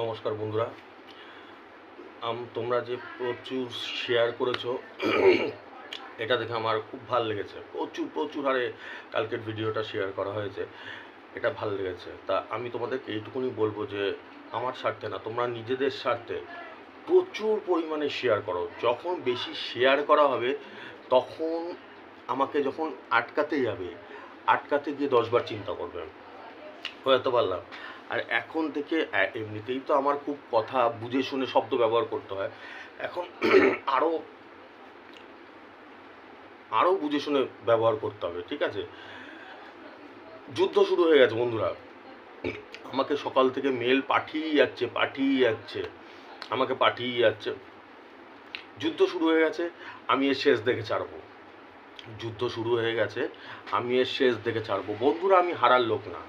নমস্কার বন্ধুরা, তোমরা যে প্রচুর শেয়ার করেছো এটা দেখে আমার খুব ভালো লেগেছে। প্রচুর প্রচুর হারে কালকের ভিডিওটা শেয়ার করা হয়েছে, এটা ভালো লেগেছে। তা আমি তোমাদেরকে এইটুকুনি বলবো যে আমার স্বার্থে না, তোমরা নিজেদের স্বার্থে প্রচুর পরিমাণে শেয়ার করো। যখন বেশি শেয়ার করা হবে তখন আমাকে যখন আটকাতে যাবে, আটকাতে গিয়ে 10বার চিন্তা করবে। বুঝতে পারলাম। আর এখন থেকে এমনিতেই তো আমার খুব কথা বুঝে শুনে শব্দ ব্যবহার করতে হয়, এখন আরও আরও বুঝে শুনে ব্যবহার করতে হবে। ঠিক আছে, যুদ্ধ শুরু হয়ে গেছে বন্ধুরা। আমাকে সকাল থেকে মেল পাঠিয়ে যাচ্ছে, আমাকে পাঠিয়ে যাচ্ছে। যুদ্ধ শুরু হয়ে গেছে, আমি এর শেষ দেখে ছাড়বো। যুদ্ধ শুরু হয়ে গেছে, আমি এর শেষ দেখে ছাড়বো। বন্ধুরা, আমি হারার লোক না,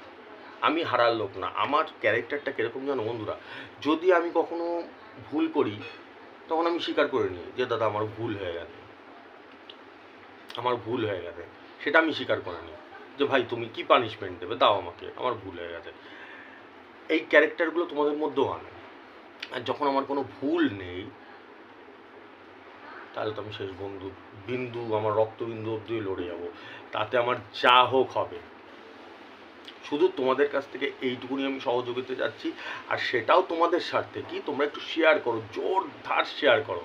আমি হারার লোক না। আমার ক্যারেক্টারটা কীরকম জানো বন্ধুরা? যদি আমি কখনো ভুল করি তখন আমি স্বীকার করে নিই যে দাদা আমার ভুল হয়ে গেছে, আমার ভুল হয়ে গেছে। সেটা আমি স্বীকার করে নিই যে ভাই তুমি কি পানিশমেন্ট দেবে দাও আমাকে, আমার ভুল হয়ে গেছে। এই ক্যারেক্টারগুলো তোমাদের মধ্যেও আনে। আর যখন আমার কোনো ভুল নেই তাহলে তো আমি শেষ বন্ধু বিন্দু, আমার রক্তবিন্দু অব্দি লড়ে যাবো, তাতে আমার যা হোক হবে। শুধু তোমাদের কাছ থেকে এইটুকুনি আমি সহযোগিতা চাচ্ছি। আর সেটাও তোমাদের স্বার্থে কি, তোমরা একটু শেয়ার করো, জোরদার শেয়ার করো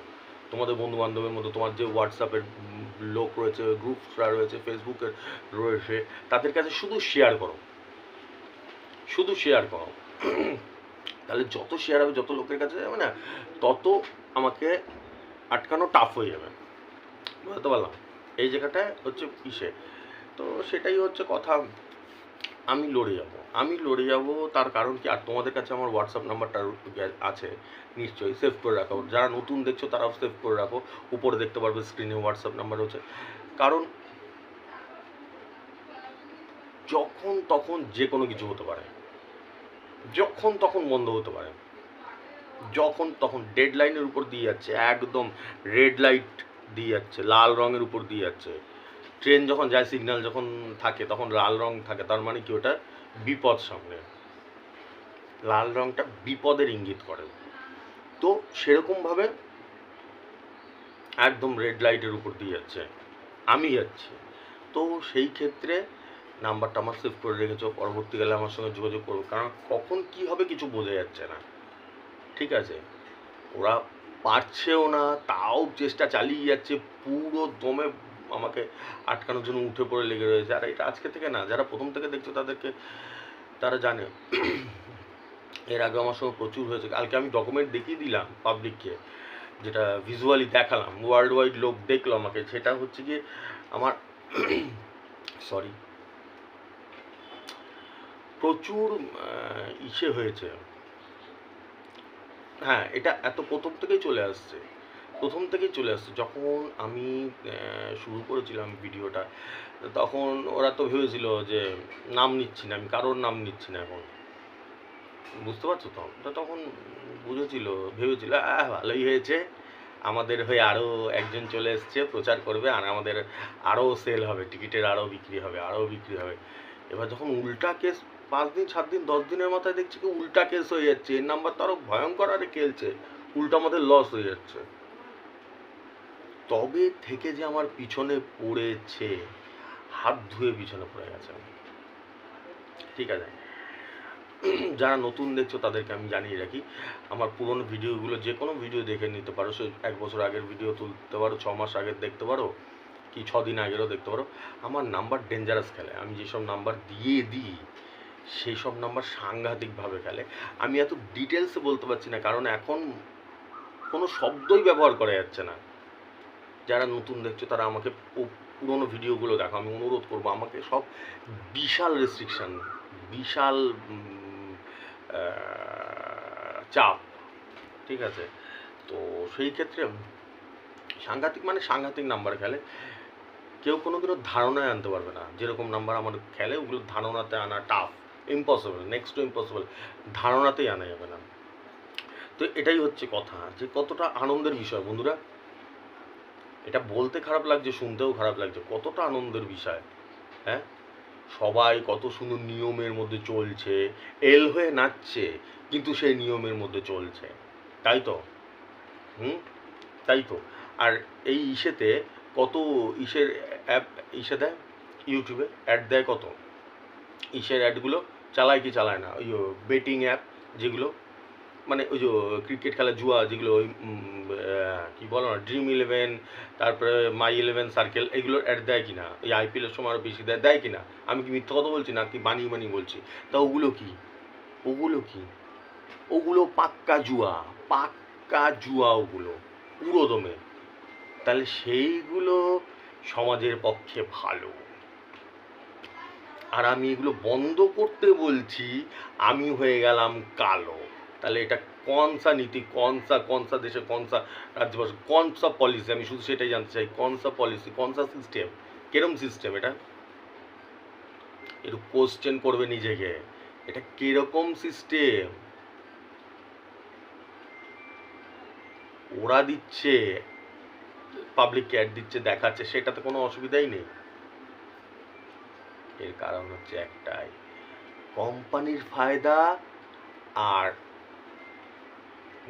তোমাদের বন্ধু বান্ধবের মধ্যে। তোমার যে হোয়াটসঅ্যাপের লোক রয়েছে, গ্রুপসরা রয়েছে, ফেসবুকের রয়েছে, তাদের কাছে শুধু শেয়ার করো, শুধু শেয়ার করো। তাহলে যত শেয়ার হবে, যত লোকের কাছে যাবে না, তত আমাকে আটকানো টাফ হয়ে যাবে। বুঝতে পারলাম। এই জায়গাটায় হচ্ছে ইসে, তো সেটাই হচ্ছে কথা। আমি লড়ে যাব, আমি লড়ে যাব। তার কারণ কি, আর তোমাদের কাছে আমার হোয়াটসঅ্যাপ নাম্বারটা আছে নিশ্চয়ই, সেভ করে রাখো। যারা নতুন দেখছো তারাও সেভ করে রাখো, উপরে দেখতে পারবে স্ক্রিনে হোয়াটসঅ্যাপ নাম্বার হচ্ছে। কারণ যখন তখন যে কোনো কিছু হতে পারে, যখন তখন বন্ধ হতে পারে, যখন তখন ডেড লাইনের উপর দিয়ে যাচ্ছে, একদম রেড লাইট দিয়ে যাচ্ছে, লাল রঙের উপর দিয়ে যাচ্ছে। ট্রেন যখন যায়, সিগন্যাল যখন থাকে তখন লাল রং থাকে, তার মানে কি ওটা বিপদ সামনে, লাল রংটা বিপদের ইঙ্গিত করে। তো সেরকমভাবে একদম রেড লাইটের উপর দিয়ে যাচ্ছে, আমি যাচ্ছি। তো সেই ক্ষেত্রে নাম্বারটা আমার সেভ করে রেখেছো, পরবর্তীকালে আমার সঙ্গে যোগাযোগ করবো। কারণ কখন কি হবে কিছু বোঝা যাচ্ছে না। ঠিক আছে, ওরা পারছেও না, তাও চেষ্টা চালিয়ে যাচ্ছে পুরো দমে আমাকে আটকানোর জন্য উঠে পড়ে লেগে রয়েছে। আর এটা আজকে থেকে না, যারা প্রথম থেকে দেখছো তাদেরকে, তারা জানে। এর আগে আমার সঙ্গে প্রচুর হয়েছে। কালকে আমি ডকুমেন্ট দেখিয়ে দিলাম পাবলিককে, যেটা ভিজুয়ালি দেখালাম, ওয়ার্ল্ড ওয়াইড লোক দেখলো আমাকে। সেটা হচ্ছে গিয়ে আমার সরি, প্রচুর ইসে হয়েছে। হ্যাঁ, এটা এত প্রথম থেকেই চলে আসছে, প্রথম থেকেই চলে আসছে। যখন আমি শুরু করেছিলাম ভিডিওটা, তখন ওরা তো ভেবেছিল যে নাম নিচ্ছি না, আমি কারোর নাম নিচ্ছি না এখন, বুঝতে পারছো তো? তখন বুঝেছিল, ভেবেছিল ভালোই হয়েছে, আমাদের হয়ে আরও একজন চলে এসছে, প্রচার করবে, আর আমাদের আরও সেল হবে, টিকিটের আরও বিক্রি হবে, আরও বিক্রি হবে। এবার যখন উল্টা কেস 5 দিন 7 দিন 10 দিনের মাথায় দেখছি কি উল্টা কেস হয়ে যাচ্ছে, এর নাম্বার তো আরও ভয়ঙ্কর আরে খেলছে, উল্টা আমাদের লস হয়ে যাচ্ছে। তবে থেকে যে আমার পিছনে পড়েছে, হাত ধুয়ে পিছনে পড়ে গেছে। ঠিক আছে, যারা নতুন দেখছো তাদেরকে আমি জানিয়ে রাখি, আমার পুরনো ভিডিওগুলো, যে কোনো ভিডিও দেখে নিতে পারো। সে 1 বছর আগের ভিডিও তুলতে পারো, 6 মাস আগের দেখতে পারো, কি 6 দিন আগেরও দেখতে পারো। আমার নাম্বার ডেঞ্জারাস খেলে, আমি যেসব নাম্বার দিয়ে দিই সেই সব নাম্বার সাংঘাতিকভাবে খেলে। আমি এত ডিটেলসে বলতে পারছি না, কারণ এখন কোনো শব্দই ব্যবহার করা যাচ্ছে না। যারা নতুন দেখছো তারা আমাকে পুরোনো ভিডিওগুলো দেখো, আমি অনুরোধ করবো, আমাকে সব বিশাল রেস্ট্রিকশান, বিশাল চাপ। ঠিক আছে, তো সেই ক্ষেত্রে সাংঘাতিক মানে সাংঘাতিক নাম্বার খেলে। কেউ কোনোদিনও ধারণায় আনতে পারবে না যেরকম নাম্বার আমার খেলে, ওগুলো ধারণাতে আনা tough, impossible, next to impossible, ধারণাতেই আনা যাবে না। তো এটাই হচ্ছে কথা, যে কতটা আনন্দের বিষয় বন্ধুরা। এটা বলতে খারাপ লাগছে, শুনতেও খারাপ লাগছে, কতটা আনন্দের বিষয়। হ্যাঁ, সবাই কত সুন্দর নিয়মের মধ্যে চলছে, এল হয়ে নাচছে, কিন্তু সেই নিয়মের মধ্যে চলছে, তাই তো? তাই তো। আর এই ইসেতে কত ইসের অ্যাপ ইসে দেয়, ইউটিউবে অ্যাড দেয় কত, ইসের অ্যাডগুলো চালায় কি চালায় না, ওই বেটিং অ্যাপ যেগুলো, মানে ওই যে ক্রিকেট খেলা জুয়া যেগুলো, ওই কী বলো না, ড্রিম 11, তারপরে My11 সার্কেল, এগুলোর অ্যাড দেয় কিনা, এই আইপিএলের সময় আরও বেশি দেয় কিনা? আমি কি মিথ্যা কথা বলছি না কি বানিয়ে বলছি? তা ওগুলো কি, ওগুলো পাক্কা জুয়া ওগুলো পুরো দমে। তাহলে সেইগুলো সমাজের পক্ষে ভালো, আর আমি এগুলো বন্ধ করতে বলছি, আমি হয়ে গেলাম কালো। তাহলে এটা কনসা নীতি, কনসা দেশে, কনসা রাজ্যবাসী, কনসা পলিসি, আমি শুধু সেটাই জানতে চাই, কনসা পলিসি, কনসা সিস্টেম, কেরম সিস্টেম এটা? একটু কোশ্চেন করবে নিজেকে, এটা কিরকম সিস্টেম? ওরা দিচ্ছে, পাবলিক অ্যাড দিচ্ছে, দেখাচ্ছে, সেটাতে কোনো অসুবিধাই নেই। এর কারণ হচ্ছে একটাই, কোম্পানির ফায়দা আর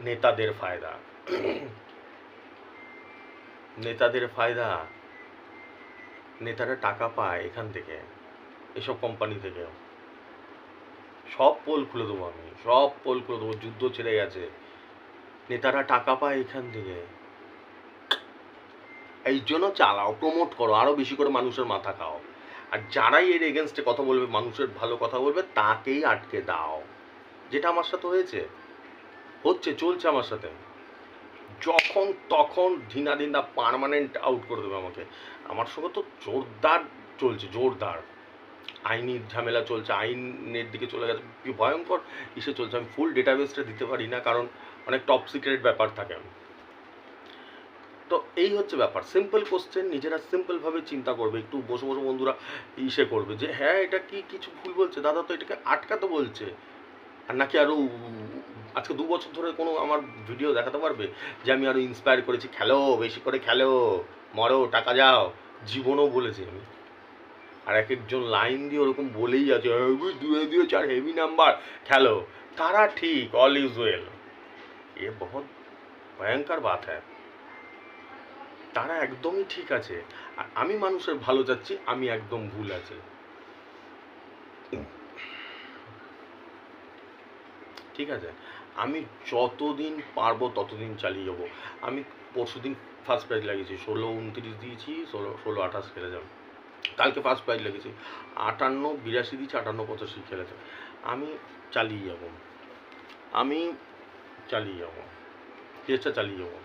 নেতাদের ফায়দা। নেতাদের ফায়দা, নেতারা টাকা পায় এখান থেকে, এসব কোম্পানি থেকে। সব পোল খুলে দেবো আমি, সব পোল খুলে দেবো, যুদ্ধ ছেড়ে গেছে, নেতারা টাকা পায় এখান থেকে। এই জন্য চালাও, প্রমোট করো, আরো বেশি করে মানুষের মাথা খাও, আর যারাই এর এগেনস্টে কথা বলবে, মানুষের ভালো কথা বলবে, তাকেই আটকে দাও, যেটা আমার সাথে হচ্ছে চলছে আমার সাথে। যখন তখন ধিনা পার্মানেন্ট আউট করে দেবে আমাকে। আমার সঙ্গে তো জোরদার চলছে, জোরদার আইনি ঝামেলা চলছে, আইনের দিকে চলে গেছে, কি ভয়ঙ্কর ইসে চলছে। আমি ফুল ডেটাবেসটা দিতে পারি না, কারণ অনেক টপ সিক্রেট ব্যাপার থাকে। তো এই হচ্ছে ব্যাপার। সিম্পল কোশ্চেন, নিজেরা সিম্পলভাবে চিন্তা করবে, একটু বসে বন্ধুরা ইসে করবে যে হ্যাঁ এটা কি কিছু ভুল বলছে, দাদা তো এটাকে আটকাতে বলছে, আর নাকি আরও আজকে 2 বছর ধরে কোনো আমার ভিডিও দেখাতে পারবে যে আমি আরও ইন্সপায়ার করেছি, খেলো, বেশি করে খেলো, মরো, টাকা যাও? জীবনও বলেছি আমি। আর এক একজন লাইন দিয়ে ওরকম বলেই আছে, 2-2-4 হেভি নাম্বার, খেলো। তারা ঠিক, অল ইজ ওয়েল, এ বহুত ভয়ঙ্কর বাত হ্যাঁ। তারা একদমই ঠিক আছে, আর আমি মানুষের ভালো চাচ্ছি, আমি একদম ভুল আছে। ঠিক আছে, আমি যতদিন পারবো ততদিন চালিয়ে যাবো। আমি পরশুদিন ফার্স্ট প্রাইজ লাগিয়েছি, 16-29 দিয়েছি, 16-28 খেলে যাবে। কালকে ফার্স্ট প্রাইজ লেগেছি, 58-82 দিয়েছি, 58-85 খেলেছে। আমি চালিয়ে যাব, চেষ্টা চালিয়ে যাবো,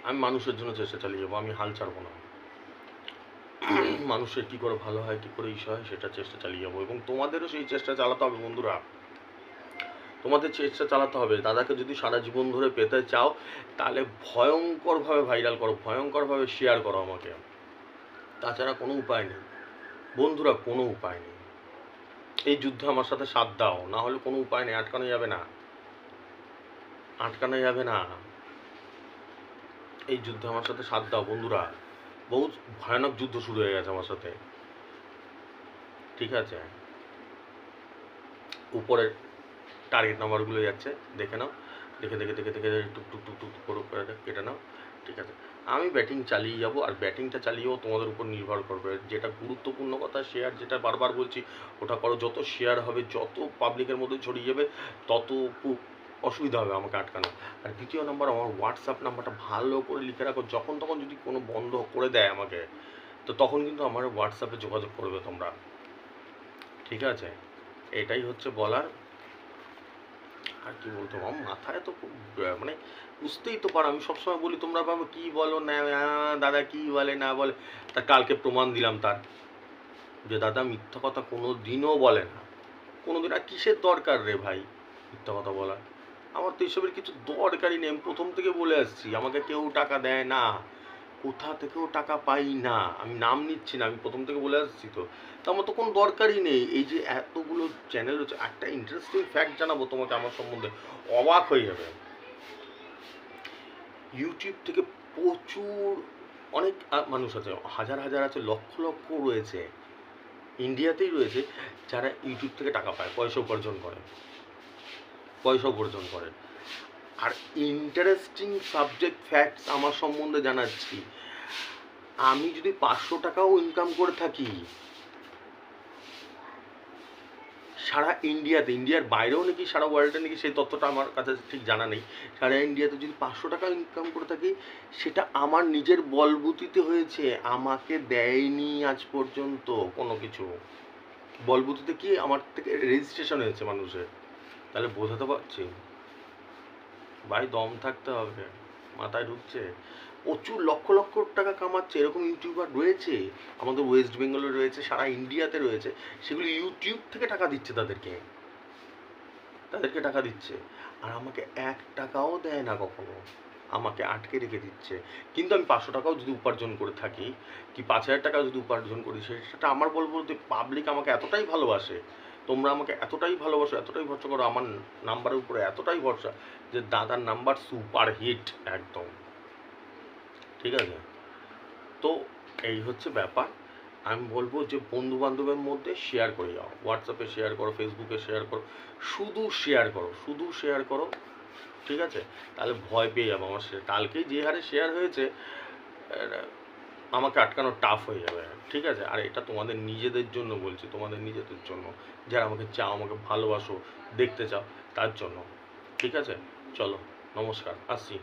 আমি মানুষের জন্য চেষ্টা চালিয়ে যাবো, আমি হাল ছাড়বো না। মানুষের কী করে ভালো হয়, কী করে ইস্যু হয়, সেটা চেষ্টা চালিয়ে যাবো, এবং তোমাদেরও সেই চেষ্টা চালাতে হবে বন্ধুরা, তোমাদের চেষ্টা চালাতে হবে। দাদাকে যদি সারা জীবন ধরে পেতে চাও, তাহলে ভয়ঙ্করভাবে ভাইরাল করো, ভয়ঙ্করভাবে শেয়ার করো আমাকে, তাছাড়া কোনো উপায় নেই বন্ধুরা, কোনো উপায় নেই। এই যুদ্ধে আমার সাথে সাথ দাও, না হলে কোনো উপায় নেই, আটকানো যাবে না। এই যুদ্ধে আমার সাথে সাথ দাও বন্ধুরা, বহু ভয়ানক যুদ্ধ শুরু হয়ে গেছে আমার সাথে, ঠিক আছে? উপরের টার্গেট নাম্বারগুলো যাচ্ছে, দেখে নাও, দেখে টুক করে কেটে নাও, ঠিক আছে? আমি ব্যাটিং চালিয়ে যাব, আর ব্যাটিংটা চালিয়েও তোমাদের উপর নির্ভর করবে। যেটা গুরুত্বপূর্ণ কথা, শেয়ার, যেটা বারবার বলছি, ওটা করো। যত শেয়ার হবে, যত পাবলিকের মধ্যে ছড়িয়ে যাবে, তত খুব অসুবিধা হবে আমাকে আটকানো। আর দ্বিতীয় নাম্বার, আমার হোয়াটসঅ্যাপ নাম্বারটা ভালো করে লিখে রাখো, যখন তখন যদি কোনো বন্ধ করে দেয় আমাকে, তো তখন কিন্তু আমার হোয়াটসঅ্যাপে যোগাযোগ করবে তোমরা, ঠিক আছে? এটাই হচ্ছে বলার। আর কি বলতো, আমার মাথায় তো খুব মানে বুঝতেই তো পারো, আমি সবসময় বলি, তোমরা ভাবো কী বলো না দাদা, কী বলে না বলে, তা কালকে প্রমাণ দিলাম তার, যে দাদা মিথ্যা কথা কোনো দিনও বলে না, কোনো দিন। আর কিসের দরকার রে ভাই মিথ্যা কথা বলার? আমার তো এসবের কিছু দরকারই নেই, আমি প্রথম থেকে বলে আসছি, আমাকে কেউ টাকা দেয় না, কোথা থেকেও টাকা পাই না, আমি নাম নিচ্ছি না, আমি প্রথম থেকে বলে আসছি তো আমার তো কোনো দরকারই নেই। এই যে এতগুলো চ্যানেল হচ্ছে, একটা ইন্টারেস্টিং ফ্যাক্ট জানাবো তোমাকে আমার সম্বন্ধে, অবাক হয়ে যাবে। ইউটিউব থেকে প্রচুর অনেক মানুষ আছে, হাজার আছে, লক্ষ রয়েছে, ইন্ডিয়াতেই রয়েছে, যারা ইউটিউব থেকে টাকা পায়, পয়সা উপার্জন করে। পয়সা উপার্জন করে। আর ইন্টারেস্টিং সাবজেক্ট ফ্যাক্টস আমার সম্বন্ধে জানাচ্ছি, আমি যদি 500 টাকাও ইনকাম করে থাকি সারা ইন্ডিয়াতে, ইন্ডিয়ার বাইরেও নাকি সারা ওয়ার্ল্ডে নাকি সেই তথ্যটা আমার কাছে ঠিক জানা নেই, সারা ইন্ডিয়াতে যদি 500 টাকা ইনকাম করে থাকি সেটা আমার নিজের বলবুতিতে হয়েছে, আমাকে দেয়নি আজ পর্যন্ত কোনো কিছু। বলবুতিতে কি আমার থেকে রেজিস্ট্রেশন হয়েছে মানুষের। তাহলে বোঝাতে পারছি ভাই, দম থাকতে হবে, মাথায় ঢুকছে। প্রচুর লক্ষ লক্ষ টাকা কামাচ্ছে এরকম ইউটিউবার রয়েছে, আমাদের ওয়েস্ট বেঙ্গলে রয়েছে, সারা ইন্ডিয়াতে রয়েছে। সেগুলো ইউটিউব থেকে টাকা দিচ্ছে তাদেরকে টাকা দিচ্ছে, আর আমাকে 1 টাকাও দেয় না কখনো, আমাকে আটকে রেখে দিচ্ছে। কিন্তু আমি 500 টাকাও যদি উপার্জন করে থাকি কি 5000 টাকা যদি উপার্জন করি, সেটা আমার বলবো যে পাবলিক আমাকে এতটাই ভালোবাসে, তোমরা আমাকে এতটাই ভালোবাসো, এতটাই ভরসা করো, আমার নাম্বারের উপরে এতটাই ভরসা যে দাদার নাম্বার সুপার হিট একদম, ঠিক আছে? তো এই হচ্ছে ব্যাপার। আমি বলবো যে বন্ধু বান্ধবের মধ্যে শেয়ার করে যাও, হোয়াটসঅ্যাপে শেয়ার করো, ফেসবুকে শেয়ার করো, শুধু শেয়ার করো, শুধু শেয়ার করো, ঠিক আছে? তাহলে ভয় পেয়ে যাবো। আমার কালকেই যে হারে শেয়ার হয়েছে, আমাকে আটকানো টাফ হয়ে যাবে, ঠিক আছে? আর এটা তোমাদের নিজেদের জন্য বলছি, তোমাদের নিজেদের জন্য, যারা আমাকে চাও, আমাকে ভালোবাসো, দেখতে চাও, তার জন্য, ঠিক আছে? চলো, নমস্কার, আসছি।